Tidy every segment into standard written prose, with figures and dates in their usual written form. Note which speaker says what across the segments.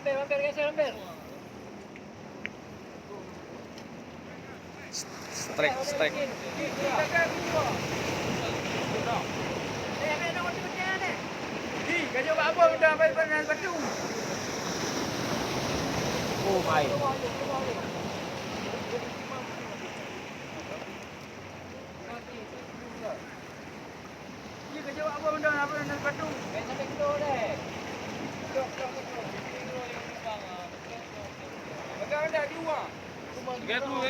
Speaker 1: Hampir geser hampir.
Speaker 2: Strike.
Speaker 1: Kerja buat apa benda panas batu?
Speaker 2: Oh my.
Speaker 1: Ni kerja buat apa benda panas batu? Sampai kilo deh. Pegang dah keluar.
Speaker 2: Gak keluar.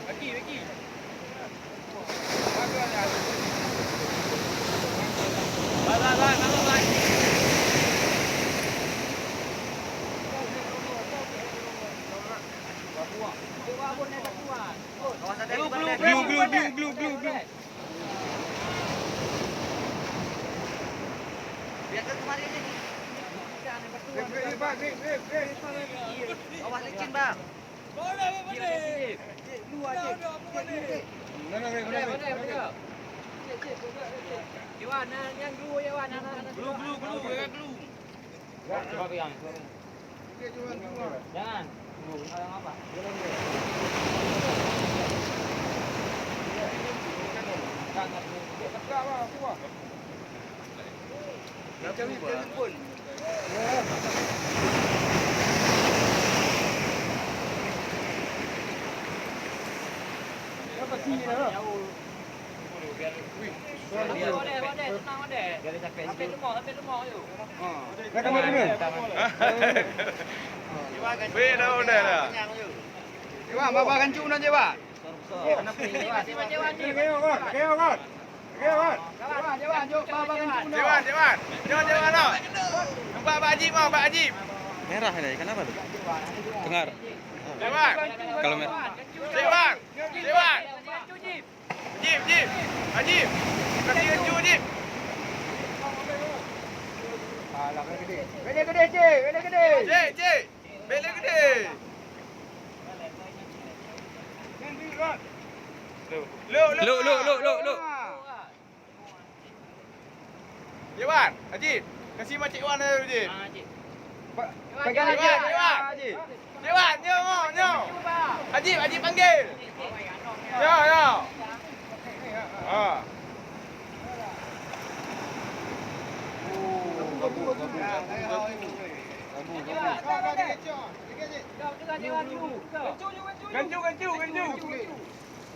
Speaker 1: Bagi. Bye.
Speaker 2: Glue.
Speaker 1: Biarkan kemari ni. Awas licin bang. Boleh. Lu aja. Iwan, yang glue Iwan.
Speaker 2: Glue. Coba pegang. Jangan. Yang apa?
Speaker 1: Jangan pun. Apa sih ni? Biar capek. Sampai lemah tu.
Speaker 3: Nak kamera ni?
Speaker 2: Beda dah.
Speaker 3: Iwan, bapa kancung nak je, Pak. Kewan. Jom bapa kancung nak.
Speaker 2: Jangan tau. Nampak Pak Ajib mau, Pak Ajib. Merah ni, kenapa tu? Dengar. Dewan. Kalau merah. Dewan. Ajib. Kasih keju Ajib.
Speaker 3: Alah, gede, cik.
Speaker 2: Cik. Bela gede. Lu. Dewan, Ajib. Kasih macik Wan dulu, Ajib.
Speaker 3: Pegang
Speaker 2: Dewan.
Speaker 3: Ajib.
Speaker 2: Dewan, nyo. Ajib panggil. Yo. Ah. Gabu.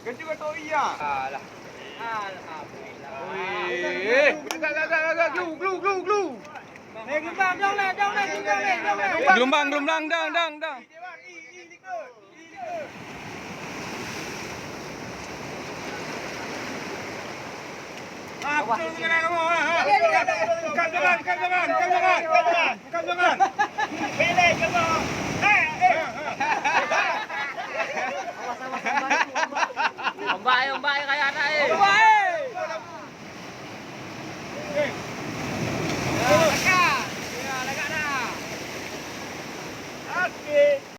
Speaker 2: Gancu kata iya.
Speaker 3: Alah.
Speaker 2: Wih. Agak glue. Gelombang, dang.
Speaker 3: Betul kena kamu. Kan jangan. Belai kamu.